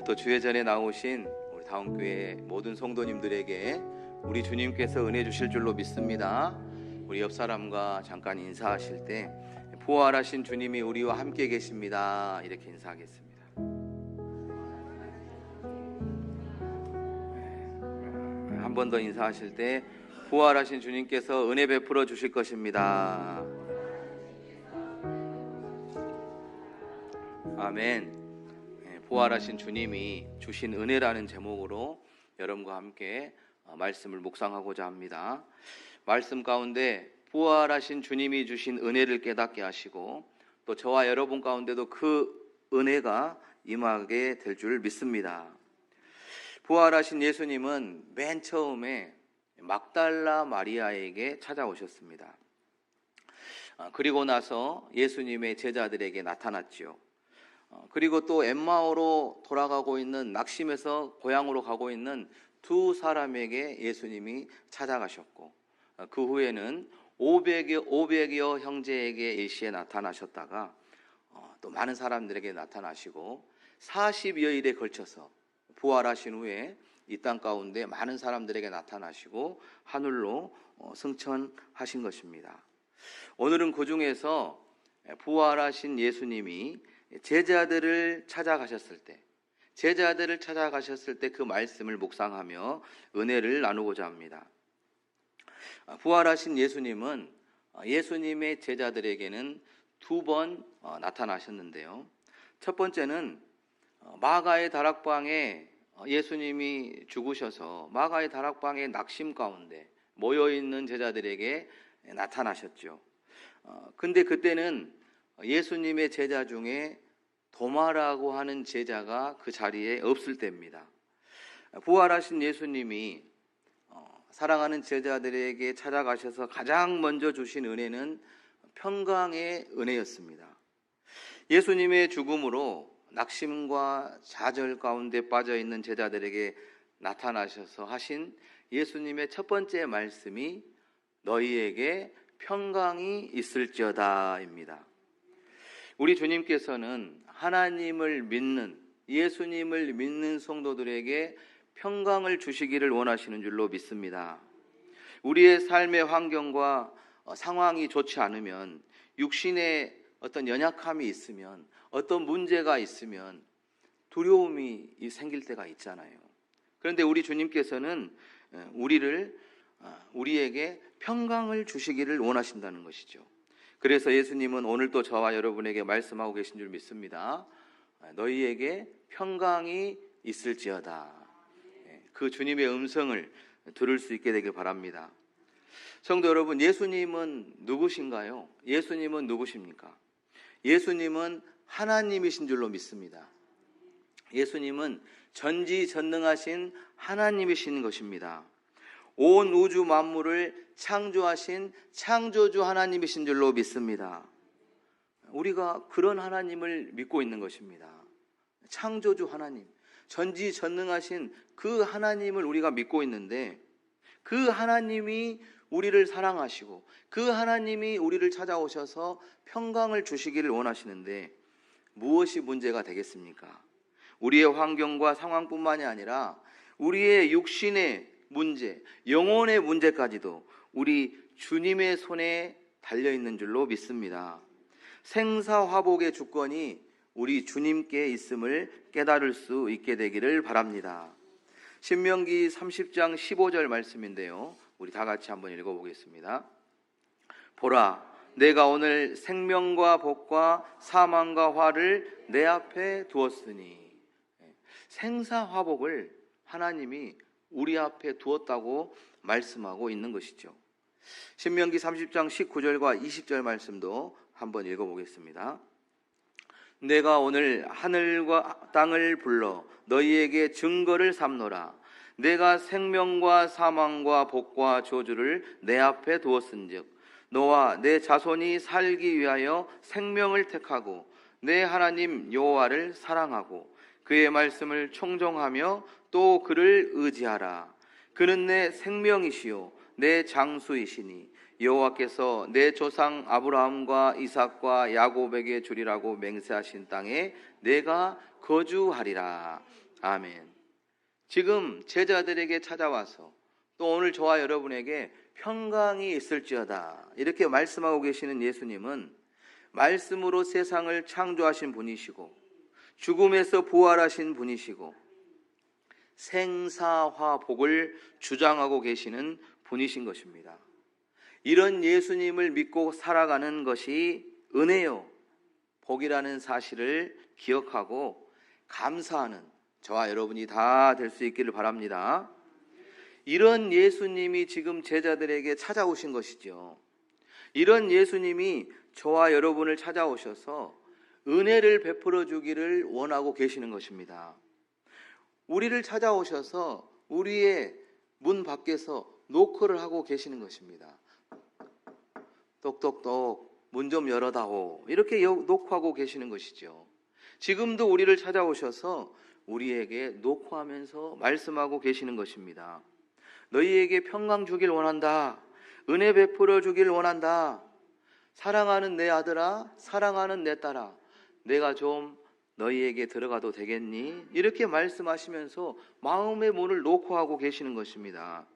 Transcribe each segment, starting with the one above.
또 주회전에 나오신 우리 다운교회 모든 성도님들에게 우리 주님께서 은혜 주실 줄로 믿습니다. 우리 옆 사람과 잠깐 인사하실 때 부활하신 주님이 우리와 함께 계십니다, 이렇게 인사하겠습니다. 한 번 더 인사하실 때 부활하신 주님께서 은혜 베풀어 주실 것입니다. 아멘. 부활하신 주님이 주신 은혜라는 제목으로 여러분과 함께 말씀을 묵상하고자 합니다. 말씀 가운데 부활하신 주님이 주신 은혜를 깨닫게 하시고 또 저와 여러분 가운데도 그 은혜가 임하게 될 줄 믿습니다. 부활하신 예수님은 맨 처음에 막달라 마리아에게 찾아오셨습니다. 그리고 나서 예수님의 제자들에게 나타났지요. 그리고 또 엠마오로 돌아가고 있는, 낙심해서 고향으로 가고 있는 두 사람에게 예수님이 찾아가셨고, 그 후에는 500여 형제에게 일시에 나타나셨다가 또 많은 사람들에게 나타나시고 40여일에 걸쳐서 부활하신 후에 이 땅 가운데 많은 사람들에게 나타나시고 하늘로 승천하신 것입니다. 오늘은 그 중에서 부활하신 예수님이 제자들을 찾아가셨을 때 그 말씀을 묵상하며 은혜를 나누고자 합니다. 부활하신 예수님은 예수님의 제자들에게는 두 번 나타나셨는데요. 첫 번째는 마가의 다락방에 예수님이 죽으셔서 마가의 다락방의 낙심 가운데 모여있는 제자들에게 나타나셨죠. 근데 그때는 예수님의 제자 중에 도마라고 하는 제자가 그 자리에 없을 때입니다. 부활하신 예수님이 사랑하는 제자들에게 찾아가셔서 가장 먼저 주신 은혜는 평강의 은혜였습니다. 예수님의 죽음으로 낙심과 좌절 가운데 빠져있는 제자들에게 나타나셔서 하신 예수님의 첫 번째 말씀이 너희에게 평강이 있을지어다입니다. 우리 주님께서는 하나님을 믿는, 예수님을 믿는 성도들에게 평강을 주시기를 원하시는 줄로 믿습니다. 우리의 삶의 환경과 상황이 좋지 않으면, 육신의 어떤 연약함이 있으면, 어떤 문제가 있으면 두려움이 생길 때가 있잖아요. 그런데 우리 주님께서는 우리에게 평강을 주시기를 원하신다는 것이죠. 그래서 예수님은 오늘 또 저와 여러분에게 말씀하고 계신 줄 믿습니다. 너희에게 평강이 있을지어다. 그 주님의 음성을 들을 수 있게 되길 바랍니다. 성도 여러분, 예수님은 누구신가요? 예수님은 누구십니까? 예수님은 하나님이신 줄로 믿습니다. 예수님은 전지전능하신 하나님이신 것입니다. 온 우주 만물을 창조하신 창조주 하나님이신 줄로 믿습니다. 우리가 그런 하나님을 믿고 있는 것입니다. 창조주 하나님, 전지전능하신 그 하나님을 우리가 믿고 있는데, 그 하나님이 우리를 사랑하시고 그 하나님이 우리를 찾아오셔서 평강을 주시기를 원하시는데 무엇이 문제가 되겠습니까? 우리의 환경과 상황뿐만이 아니라 우리의 육신의 문제, 영혼의 문제까지도 우리 주님의 손에 달려있는 줄로 믿습니다. 생사화복의 주권이 우리 주님께 있음을 깨달을 수 있게 되기를 바랍니다. 신명기 30장 15절 말씀인데요, 우리 다 같이 한번 읽어보겠습니다. 보라, 내가 오늘 생명과 복과 사망과 화를 내 앞에 두었으니. 생사화복을 하나님이 우리 앞에 두었다고 말씀하고 있는 것이죠. 신명기 30장 19절과 20절 말씀도 한번 읽어보겠습니다. 내가 오늘 하늘과 땅을 불러 너희에게 증거를 삼노라. 내가 생명과 사망과 복과 저주를 내 앞에 두었은즉 너와 내 자손이 살기 위하여 생명을 택하고 내 하나님 여호와를 사랑하고 그의 말씀을 청종하며 또 그를 의지하라. 그는 내 생명이시요 내 장수이시니 여호와께서 내 조상 아브라함과 이삭과 야곱에게 주리라고 맹세하신 땅에 내가 거주하리라. 아멘. 지금 제자들에게 찾아와서 또 오늘 저와 여러분에게 평강이 있을지어다 이렇게 말씀하고 계시는 예수님은 말씀으로 세상을 창조하신 분이시고 죽음에서 부활하신 분이시고 생사화복을 주장하고 계시는 분이신 것입니다. 이런 예수님을 믿고 살아가는 것이 은혜요 복이라는 사실을 기억하고 감사하는 저와 여러분이 다 될 수 있기를 바랍니다. 이런 예수님이 지금 제자들에게 찾아오신 것이죠. 이런 예수님이 저와 여러분을 찾아오셔서 은혜를 베풀어 주기를 원하고 계시는 것입니다. 우리를 찾아오셔서 우리의 문 밖에서 노크를 하고 계시는 것입니다. 똑똑똑 문 좀 열어다오 이렇게 노크하고 계시는 것이죠. 지금도 우리를 찾아오셔서 우리에게 노크하면서 말씀하고 계시는 것입니다. 너희에게 평강 주길 원한다. 은혜 베풀어 주길 원한다. 사랑하는 내 아들아, 사랑하는 내 딸아, 내가 좀 너희에게 들어가도 되겠니? 이렇게 말씀하시면서 마음의 문을 노크하고 계시는 것입니다.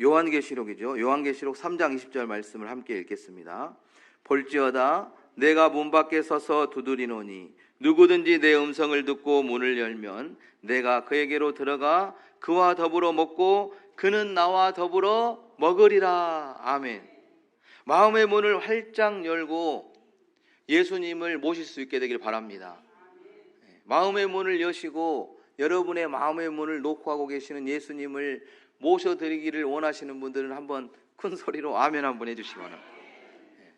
요한계시록이죠. 요한계시록 3장 20절 말씀을 함께 읽겠습니다. 볼지어다 내가 문 밖에 서서 두드리노니 누구든지 내 음성을 듣고 문을 열면 내가 그에게로 들어가 그와 더불어 먹고 그는 나와 더불어 먹으리라. 아멘. 마음의 문을 활짝 열고 예수님을 모실 수 있게 되길 바랍니다. 마음의 문을 여시고 여러분의 마음의 문을 노크하고 계시는 예수님을 모셔드리기를 원하시는 분들은 한번 큰 소리로 아멘 한번 해주시기 바랍니다.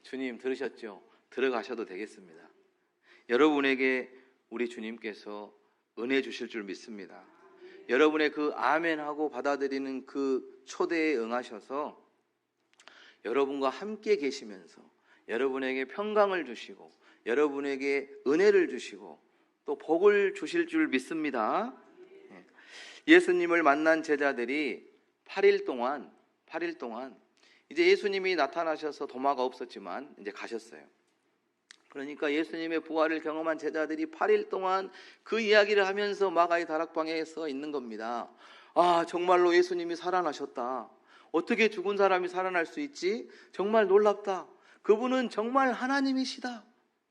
주님 들으셨죠? 들어가셔도 되겠습니다. 여러분에게 우리 주님께서 은혜 주실 줄 믿습니다. 여러분의 그 아멘하고 받아들이는 그 초대에 응하셔서 여러분과 함께 계시면서 여러분에게 평강을 주시고 여러분에게 은혜를 주시고 또 복을 주실 줄 믿습니다. 예수님을 만난 제자들이 8일 동안 이제 예수님이 나타나셔서 도마가 없었지만 이제 가셨어요. 그러니까 예수님의 부활을 경험한 제자들이 8일 동안 그 이야기를 하면서 마가의 다락방에 서 있는 겁니다. 아, 정말로 예수님이 살아나셨다. 어떻게 죽은 사람이 살아날 수 있지? 정말 놀랍다. 그분은 정말 하나님이시다.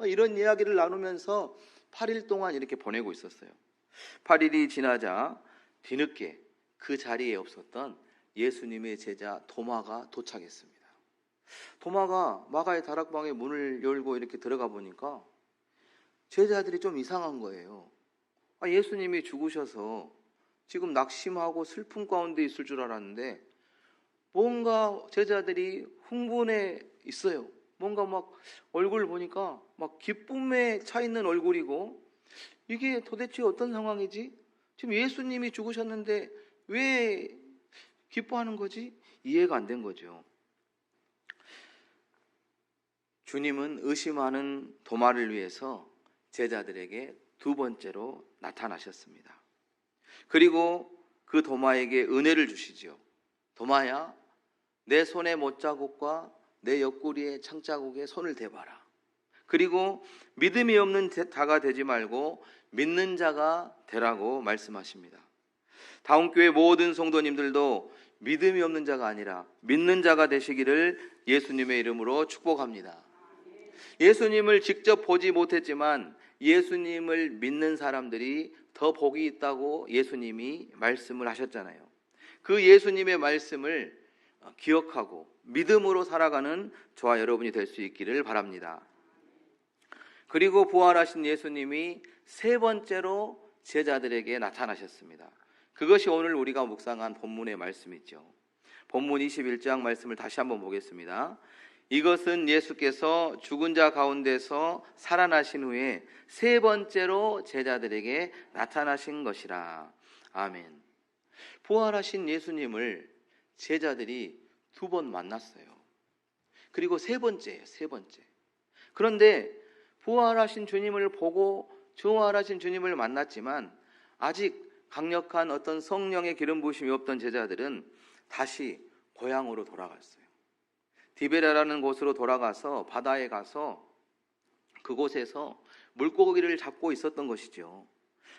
이런 이야기를 나누면서 8일 동안 이렇게 보내고 있었어요. 8일이 지나자 뒤늦게 그 자리에 없었던 예수님의 제자 도마가 도착했습니다. 도마가 마가의 다락방에 문을 열고 이렇게 들어가 보니까 제자들이 좀 이상한 거예요. 예수님이 죽으셔서 지금 낙심하고 슬픔 가운데 있을 줄 알았는데 뭔가 제자들이 흥분해 있어요. 뭔가 막 얼굴 보니까 막 기쁨에 차 있는 얼굴이고 이게 도대체 어떤 상황이지? 지금 예수님이 죽으셨는데 왜 기뻐하는 거지? 이해가 안 된 거죠. 주님은 의심하는 도마를 위해서 제자들에게 두 번째로 나타나셨습니다. 그리고 그 도마에게 은혜를 주시죠. 도마야, 내 손의 못자국과 내 옆구리의 창자국에 손을 대봐라. 그리고 믿음이 없는 자가 되지 말고 믿는 자가 되라고 말씀하십니다. 다운교회 모든 성도님들도 믿음이 없는 자가 아니라 믿는 자가 되시기를 예수님의 이름으로 축복합니다. 예수님을 직접 보지 못했지만 예수님을 믿는 사람들이 더 복이 있다고 예수님이 말씀을 하셨잖아요. 그 예수님의 말씀을 기억하고 믿음으로 살아가는 저와 여러분이 될 수 있기를 바랍니다. 그리고 부활하신 예수님이 세 번째로 제자들에게 나타나셨습니다. 그것이 오늘 우리가 묵상한 본문의 말씀이죠. 본문 21장 말씀을 다시 한번 보겠습니다. 이것은 예수께서 죽은 자 가운데서 살아나신 후에 세 번째로 제자들에게 나타나신 것이라. 아멘. 부활하신 예수님을 제자들이 두 번 만났어요. 그리고 세 번째예요. 세 번째. 그런데 부활하신 주님을 보고 부활하신 주님을 만났지만 아직 강력한 어떤 성령의 기름 부으심이 없던 제자들은 다시 고향으로 돌아갔어요. 디베라라는 곳으로 돌아가서 바다에 가서 그곳에서 물고기를 잡고 있었던 것이죠.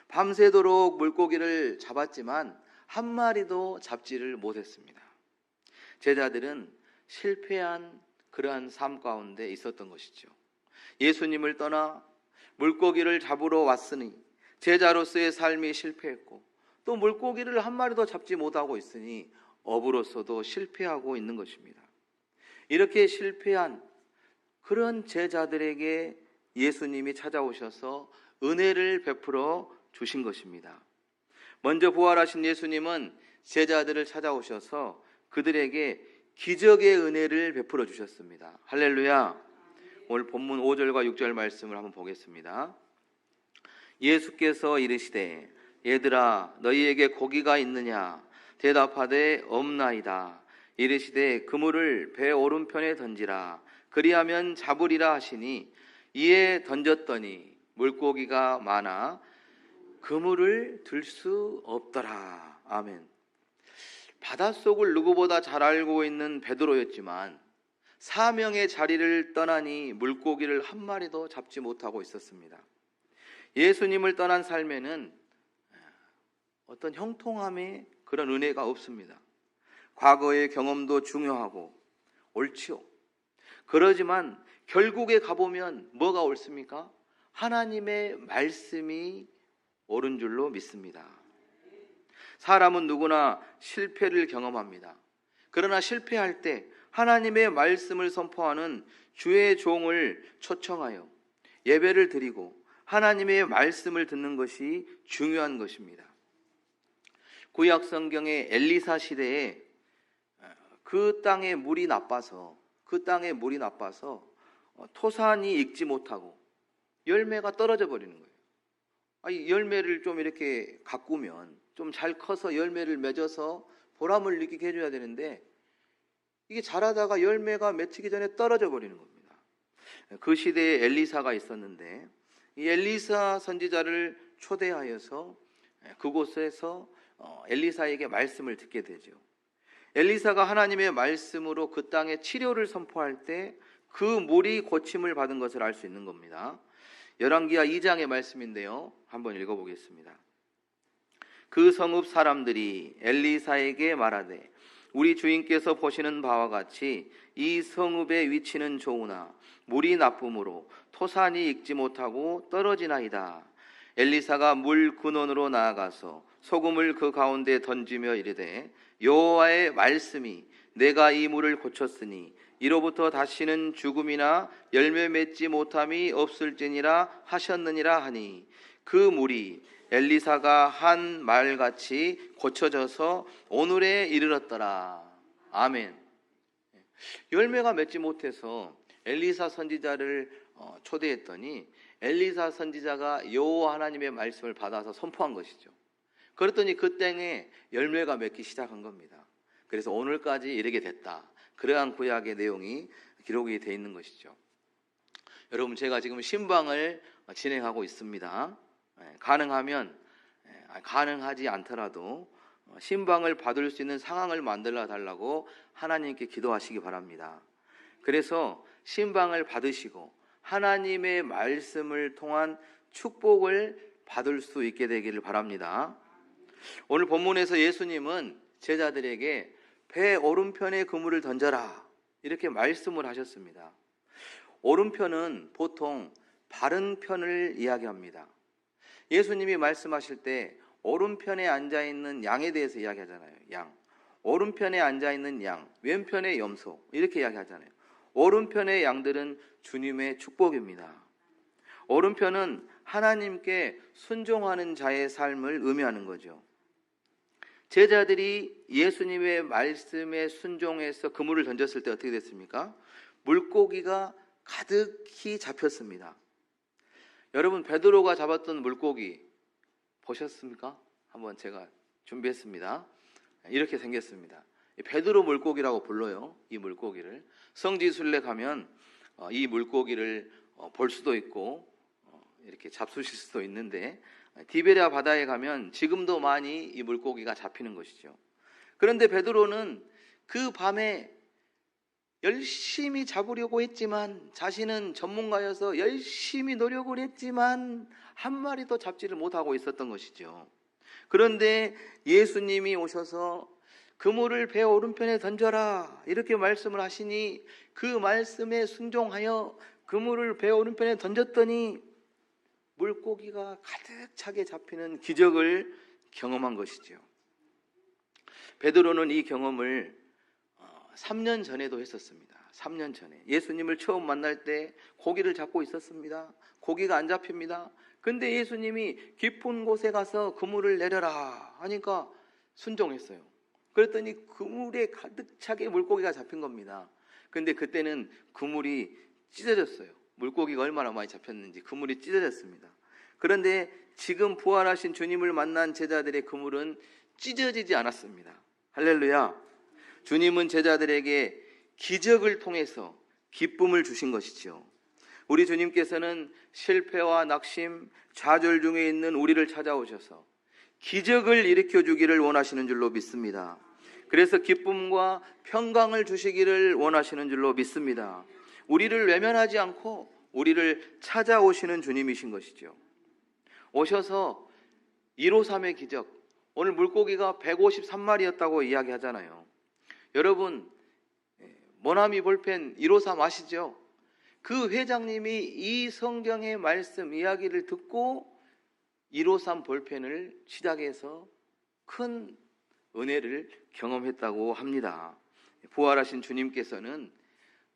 밤새도록 물고기를 잡았지만 한 마리도 잡지를 못했습니다. 제자들은 실패한 그러한 삶 가운데 있었던 것이죠. 예수님을 떠나 물고기를 잡으러 왔으니 제자로서의 삶이 실패했고, 또 물고기를 한 마리도 잡지 못하고 있으니 어부로서도 실패하고 있는 것입니다. 이렇게 실패한 그런 제자들에게 예수님이 찾아오셔서 은혜를 베풀어 주신 것입니다. 먼저 부활하신 예수님은 제자들을 찾아오셔서 그들에게 기적의 은혜를 베풀어 주셨습니다. 할렐루야. 오늘 본문 5절과 6절 말씀을 한번 보겠습니다. 예수께서 이르시되 얘들아 너희에게 고기가 있느냐 대답하되 없나이다. 이르시되 그물을 배 오른편에 던지라 그리하면 잡으리라 하시니 이에 던졌더니 물고기가 많아 그물을 들 수 없더라. 아멘. 바닷속을 누구보다 잘 알고 있는 베드로였지만 사명의 자리를 떠나니 물고기를 한 마리도 잡지 못하고 있었습니다. 예수님을 떠난 삶에는 어떤 형통함의 그런 은혜가 없습니다. 과거의 경험도 중요하고 옳지요. 그러지만 결국에 가보면 뭐가 옳습니까? 하나님의 말씀이 옳은 줄로 믿습니다. 사람은 누구나 실패를 경험합니다. 그러나 실패할 때 하나님의 말씀을 선포하는 주의 종을 초청하여 예배를 드리고 하나님의 말씀을 듣는 것이 중요한 것입니다. 구약 성경의 엘리사 시대에 그 땅에 물이 나빠서 토산이 익지 못하고 열매가 떨어져 버리는 거예요. 열매를 좀 이렇게 가꾸면 좀 잘 커서 열매를 맺어서 보람을 느끼게 해줘야 되는데 이게 자라다가 열매가 맺히기 전에 떨어져 버리는 겁니다. 그 시대에 엘리사가 있었는데 이 엘리사 선지자를 초대하여서 그곳에서 엘리사에게 말씀을 듣게 되죠. 엘리사가 하나님의 말씀으로 그 땅에 치료를 선포할 때 그 물이 고침을 받은 것을 알 수 있는 겁니다. 열왕기하 2장의 말씀인데요, 한번 읽어보겠습니다. 그 성읍 사람들이 엘리사에게 말하되 우리 주인께서 보시는 바와 같이 이 성읍의 위치는 좋으나 물이 나쁨으로 토산이 익지 못하고 떨어지나이다. 엘리사가 물 근원으로 나아가서 소금을 그 가운데 던지며 이르되 여호와의 말씀이 내가 이 물을 고쳤으니 이로부터 다시는 죽음이나 열매 맺지 못함이 없을지니라 하셨느니라 하니 그 물이 엘리사가 한 말같이 고쳐져서 오늘에 이르렀더라. 아멘. 열매가 맺지 못해서 엘리사 선지자를 초대했더니 엘리사 선지자가 여호와 하나님의 말씀을 받아서 선포한 것이죠. 그랬더니 그 땅에 열매가 맺기 시작한 겁니다. 그래서 오늘까지 이르게 됐다. 그러한 구약의 내용이 기록이 되어 있는 것이죠. 여러분, 제가 지금 신방을 진행하고 있습니다. 가능하면, 가능하지 않더라도 신방을 받을 수 있는 상황을 만들어 달라고 하나님께 기도하시기 바랍니다. 그래서 신방을 받으시고 하나님의 말씀을 통한 축복을 받을 수 있게 되기를 바랍니다. 오늘 본문에서 예수님은 제자들에게 배 오른편에 그물을 던져라 이렇게 말씀을 하셨습니다. 오른편은 보통 바른 편을 이야기합니다. 예수님이 말씀하실 때 오른편에 앉아있는 양에 대해서 이야기하잖아요. 양. 오른편에 앉아있는 양, 왼편에 염소 이렇게 이야기하잖아요. 오른편의 양들은 주님의 축복입니다. 오른편은 하나님께 순종하는 자의 삶을 의미하는 거죠. 제자들이 예수님의 말씀에 순종해서 그물을 던졌을 때 어떻게 됐습니까? 물고기가 가득히 잡혔습니다. 여러분, 베드로가 잡았던 물고기 보셨습니까? 한번 제가 준비했습니다. 이렇게 생겼습니다. 베드로 물고기라고 불러요. 이 물고기를 성지순례 가면 이 물고기를 볼 수도 있고 이렇게 잡수실 수도 있는데 디베랴 바다에 가면 지금도 많이 이 물고기가 잡히는 것이죠. 그런데 베드로는 그 밤에 열심히 잡으려고 했지만, 자신은 전문가여서 열심히 노력을 했지만 한 마리도 잡지를 못하고 있었던 것이죠. 그런데 예수님이 오셔서 그물을 배 오른편에 던져라 이렇게 말씀을 하시니, 그 말씀에 순종하여 그물을 배 오른편에 던졌더니 물고기가 가득 차게 잡히는 기적을 경험한 것이죠. 베드로는 이 경험을 3년 전에도 했었습니다. 3년 전에 예수님을 처음 만날 때 고기를 잡고 있었습니다. 고기가 안 잡힙니다. 근데 예수님이 깊은 곳에 가서 그물을 내려라 하니까 순종했어요. 그랬더니 그물에 가득 차게 물고기가 잡힌 겁니다. 근데 그때는 그물이 찢어졌어요. 물고기가 얼마나 많이 잡혔는지 그물이 찢어졌습니다. 그런데 지금 부활하신 주님을 만난 제자들의 그물은 찢어지지 않았습니다. 할렐루야. 주님은 제자들에게 기적을 통해서 기쁨을 주신 것이죠. 우리 주님께서는 실패와 낙심, 좌절 중에 있는 우리를 찾아오셔서 기적을 일으켜 주기를 원하시는 줄로 믿습니다. 그래서 기쁨과 평강을 주시기를 원하시는 줄로 믿습니다. 우리를 외면하지 않고 우리를 찾아오시는 주님이신 것이죠. 오셔서 153의 기적, 오늘 물고기가 153마리였다고 이야기하잖아요. 여러분, 모나미 볼펜 153 아시죠? 그 회장님이 이 성경의 말씀 이야기를 듣고 153 볼펜을 시작해서 큰 은혜를 경험했다고 합니다. 부활하신 주님께서는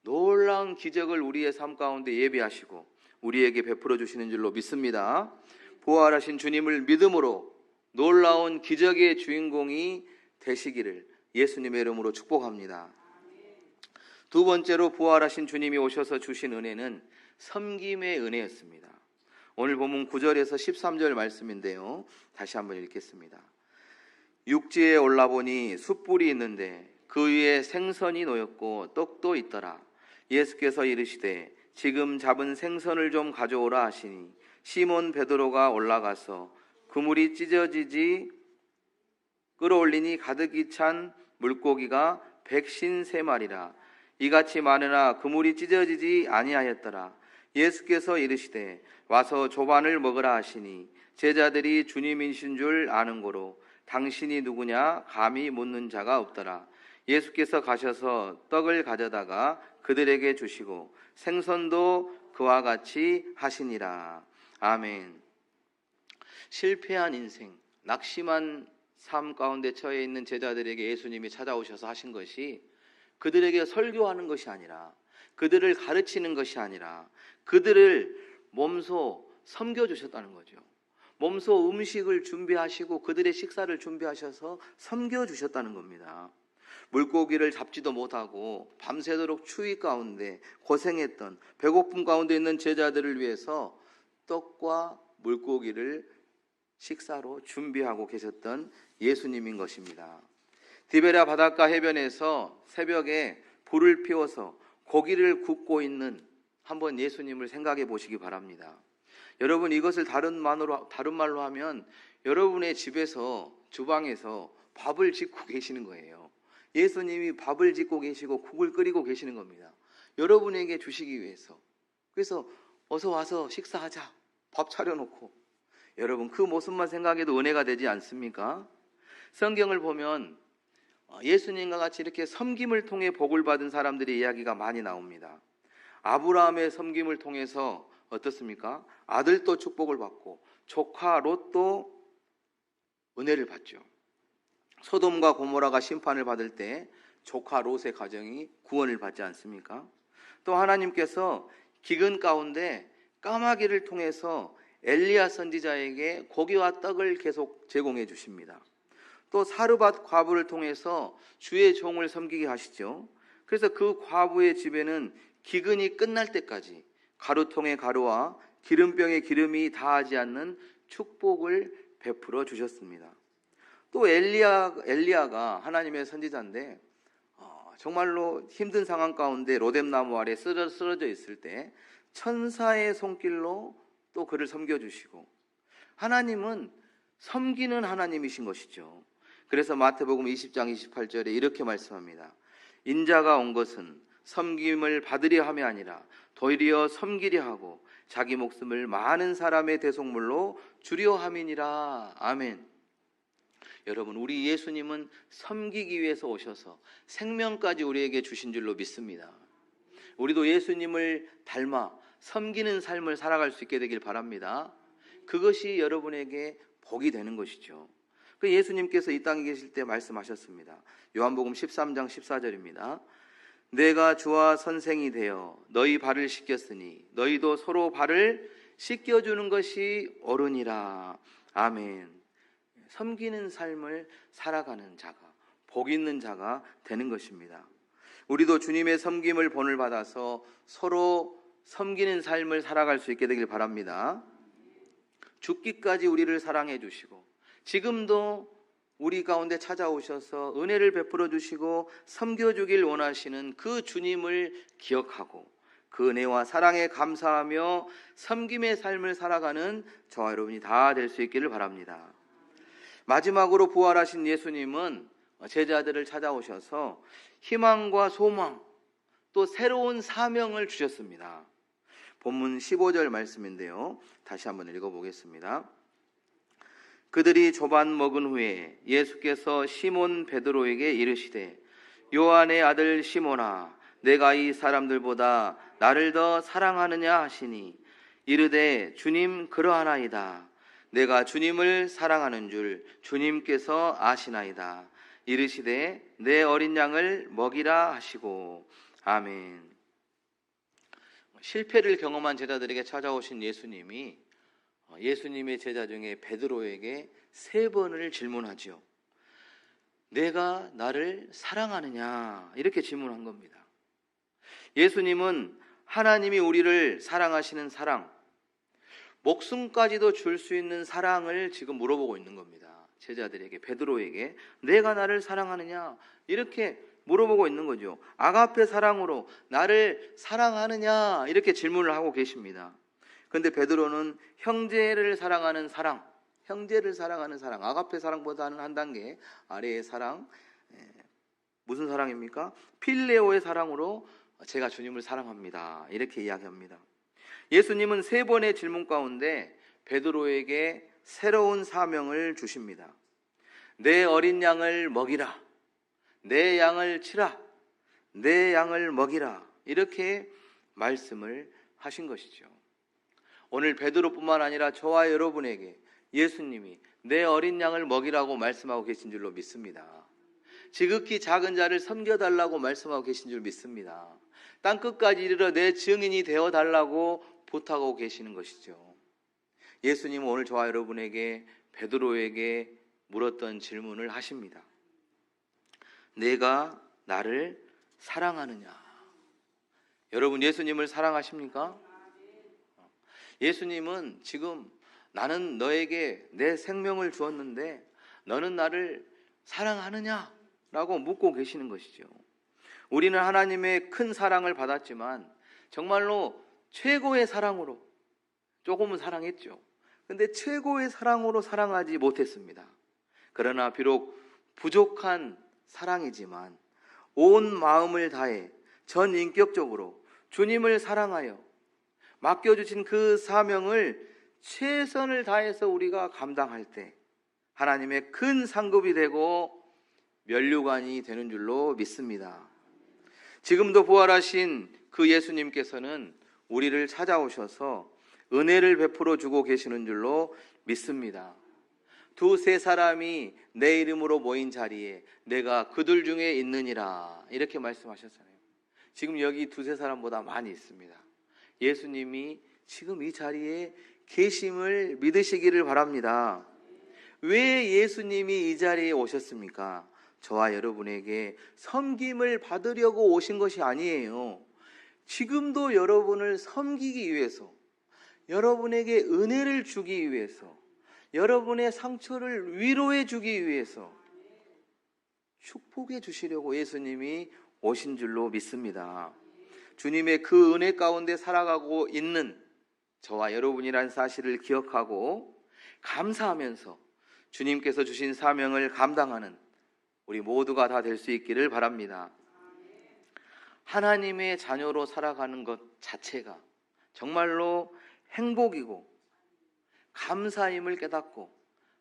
놀라운 기적을 우리의 삶 가운데 예비하시고 우리에게 베풀어 주시는 줄로 믿습니다. 부활하신 주님을 믿음으로 놀라운 기적의 주인공이 되시기를 예수님의 이름으로 축복합니다. 두 번째로 부활하신 주님이 오셔서 주신 은혜는 섬김의 은혜였습니다. 오늘 본문 9절에서 13절 말씀인데요, 다시 한번 읽겠습니다. 육지에 올라보니 숯불이 있는데 그 위에 생선이 놓였고 떡도 있더라. 예수께서 이르시되 지금 잡은 생선을 좀 가져오라 하시니 시몬 베드로가 올라가서 그물이 찢어지지 끌어올리니 가득히 찬 물고기가 153마리라. 이같이 많으나 그물이 찢어지지 아니하였더라. 예수께서 이르시되 와서 조반을 먹으라 하시니 제자들이 주님이신 줄 아는 고로 당신이 누구냐 감히 묻는 자가 없더라. 예수께서 가셔서 떡을 가져다가 그들에게 주시고 생선도 그와 같이 하시니라. 아멘. 실패한 인생, 낙심한 삶 가운데 처해 있는 제자들에게 예수님이 찾아오셔서 하신 것이 그들에게 설교하는 것이 아니라, 그들을 가르치는 것이 아니라 그들을 몸소 섬겨주셨다는 거죠. 몸소 음식을 준비하시고 그들의 식사를 준비하셔서 섬겨주셨다는 겁니다. 물고기를 잡지도 못하고 밤새도록 추위 가운데 고생했던, 배고픔 가운데 있는 제자들을 위해서 떡과 물고기를 식사로 준비하고 계셨던 예수님인 것입니다. 디베랴 바닷가 해변에서 새벽에 불을 피워서 고기를 굽고 있는 한번 예수님을 생각해 보시기 바랍니다. 여러분, 이것을 다른 말로 하면 여러분의 집에서, 주방에서 밥을 짓고 계시는 거예요. 예수님이 밥을 짓고 계시고 국을 끓이고 계시는 겁니다. 여러분에게 주시기 위해서. 그래서 어서 와서 식사하자, 밥 차려놓고. 여러분, 그 모습만 생각해도 은혜가 되지 않습니까? 성경을 보면 예수님과 같이 이렇게 섬김을 통해 복을 받은 사람들의 이야기가 많이 나옵니다. 아브라함의 섬김을 통해서 어떻습니까? 아들도 축복을 받고 조카 롯도 은혜를 받죠. 소돔과 고모라가 심판을 받을 때 조카 롯의 가정이 구원을 받지 않습니까? 또 하나님께서 기근 가운데 까마귀를 통해서 엘리야 선지자에게 고기와 떡을 계속 제공해 주십니다. 또 사르밧 과부를 통해서 주의 종을 섬기게 하시죠. 그래서 그 과부의 집에는 기근이 끝날 때까지 가루통의 가루와 기름병의 기름이 다하지 않는 축복을 베풀어 주셨습니다. 또 엘리야가 하나님의 선지자인데 정말로 힘든 상황 가운데 로뎀나무 아래 쓰러져 있을 때 천사의 손길로 또 그를 섬겨주시고, 하나님은 섬기는 하나님이신 것이죠. 그래서 마태복음 20장 28절에 이렇게 말씀합니다. 인자가 온 것은 섬김을 받으려 함이 아니라 도리어 섬기려 하고 자기 목숨을 많은 사람의 대속물로 주려 함이니라. 아멘. 여러분, 우리 예수님은 섬기기 위해서 오셔서 생명까지 우리에게 주신 줄로 믿습니다. 우리도 예수님을 닮아 섬기는 삶을 살아갈 수 있게 되길 바랍니다. 그것이 여러분에게 복이 되는 것이죠. 그 예수님께서 이 땅에 계실 때 말씀하셨습니다. 요한복음 13장 14절입니다. 내가 주와 선생이 되어 너희 발을 씻겼으니 너희도 서로 발을 씻겨주는 것이 옳으니라. 아멘. 섬기는 삶을 살아가는 자가, 복 있는 자가 되는 것입니다. 우리도 주님의 섬김을 본을 받아서 서로 섬기는 삶을 살아갈 수 있게 되길 바랍니다. 죽기까지 우리를 사랑해 주시고 지금도 우리 가운데 찾아오셔서 은혜를 베풀어 주시고 섬겨주길 원하시는 그 주님을 기억하고 그 은혜와 사랑에 감사하며 섬김의 삶을 살아가는 저와 여러분이 다 될 수 있기를 바랍니다. 마지막으로 부활하신 예수님은 제자들을 찾아오셔서 희망과 소망 또 새로운 사명을 주셨습니다. 본문 15절 말씀인데요, 다시 한번 읽어보겠습니다. 그들이 조반 먹은 후에 예수께서 시몬 베드로에게 이르시되 요한의 아들 시몬아, 내가 이 사람들보다 나를 더 사랑하느냐 하시니 이르되 주님 그러하나이다. 내가 주님을 사랑하는 줄 주님께서 아시나이다. 이르시되 내 어린 양을 먹이라 하시고. 아멘. 실패를 경험한 제자들에게 찾아오신 예수님이 예수님의 제자 중에 베드로에게 3번을 질문하지요. 내가 나를 사랑하느냐? 이렇게 질문한 겁니다. 예수님은 하나님이 우리를 사랑하시는 사랑, 목숨까지도 줄 수 있는 사랑을 지금 물어보고 있는 겁니다. 제자들에게, 베드로에게 내가 나를 사랑하느냐? 이렇게 물어보고 있는 거죠. 아가페 사랑으로 나를 사랑하느냐? 이렇게 질문을 하고 계십니다. 그런데 베드로는 형제를 사랑하는 사랑, 아가페 사랑보다는 한 단계 아래의 사랑, 무슨 사랑입니까? 필레오의 사랑으로 제가 주님을 사랑합니다. 이렇게 이야기합니다. 예수님은 3번의 질문 가운데 베드로에게 새로운 사명을 주십니다. 내 어린 양을 먹이라, 내 양을 치라, 내 양을 먹이라, 이렇게 말씀을 하신 것이죠. 오늘 베드로뿐만 아니라 저와 여러분에게 예수님이 내 어린 양을 먹이라고 말씀하고 계신 줄로 믿습니다. 지극히 작은 자를 섬겨달라고 말씀하고 계신 줄 믿습니다. 땅끝까지 이르러 내 증인이 되어달라고 부탁하고 계시는 것이죠. 예수님은 오늘 저와 여러분에게, 베드로에게 물었던 질문을 하십니다. 내가 나를 사랑하느냐? 여러분, 예수님을 사랑하십니까? 예수님은 지금 나는 너에게 내 생명을 주었는데 너는 나를 사랑하느냐? 라고 묻고 계시는 것이죠. 우리는 하나님의 큰 사랑을 받았지만 정말로 최고의 사랑으로 조금은 사랑했죠. 근데 최고의 사랑으로 사랑하지 못했습니다. 그러나 비록 부족한 사랑이지만 온 마음을 다해 전 인격적으로 주님을 사랑하여 맡겨주신 그 사명을 최선을 다해서 우리가 감당할 때 하나님의 큰 상급이 되고 면류관이 되는 줄로 믿습니다. 지금도 부활하신 그 예수님께서는 우리를 찾아오셔서 은혜를 베풀어 주고 계시는 줄로 믿습니다. 2-3 사람이 내 이름으로 모인 자리에 내가 그들 중에 있느니라, 이렇게 말씀하셨잖아요. 지금 여기 2-3 사람보다 많이 있습니다. 예수님이 지금 이 자리에 계심을 믿으시기를 바랍니다. 왜 예수님이 이 자리에 오셨습니까? 저와 여러분에게 섬김을 받으려고 오신 것이 아니에요. 지금도 여러분을 섬기기 위해서, 여러분에게 은혜를 주기 위해서, 여러분의 상처를 위로해 주기 위해서 축복해 주시려고 예수님이 오신 줄로 믿습니다. 주님의 그 은혜 가운데 살아가고 있는 저와 여러분이란 사실을 기억하고 감사하면서 주님께서 주신 사명을 감당하는 우리 모두가 다 될 수 있기를 바랍니다. 하나님의 자녀로 살아가는 것 자체가 정말로 행복이고 감사임을 깨닫고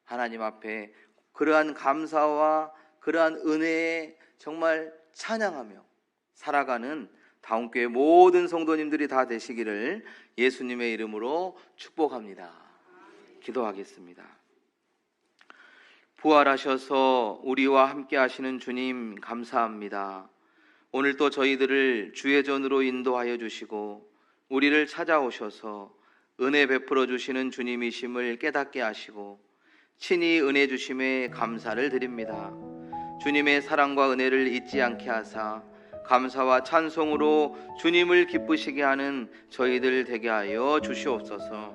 하나님 앞에 그러한 감사와 그러한 은혜에 정말 찬양하며 살아가는 다운교회 모든 성도님들이 다 되시기를 예수님의 이름으로 축복합니다. 기도하겠습니다. 부활하셔서 우리와 함께 하시는 주님 감사합니다. 오늘 또 저희들을 주의 전으로 인도하여 주시고 우리를 찾아오셔서 은혜 베풀어 주시는 주님이심을 깨닫게 하시고 친히 은혜 주심에 감사를 드립니다. 주님의 사랑과 은혜를 잊지 않게 하사 감사와 찬송으로 주님을 기쁘시게 하는 저희들 되게 하여 주시옵소서.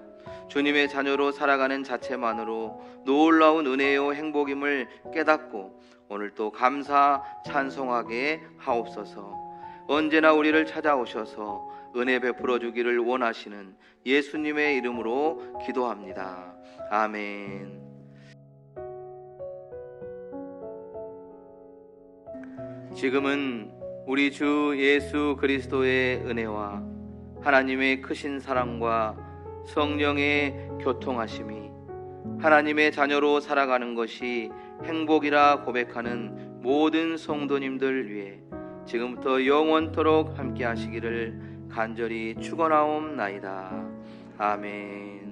주님의 자녀로 살아가는 자체만으로 놀라운 은혜요 행복임을 깨닫고 오늘도 감사 찬송하게 하옵소서. 언제나 우리를 찾아오셔서 은혜 베풀어 주기를 원하시는 예수님의 이름으로 기도합니다. 아멘. 지금은 우리 주 예수 그리스도의 은혜와 하나님의 크신 사랑과 성령의 교통하심이 하나님의 자녀로 살아가는 것이 행복이라 고백하는 모든 성도님들 위해 지금부터 영원토록 함께 하시기를 간절히 축원하옵나이다. 아멘.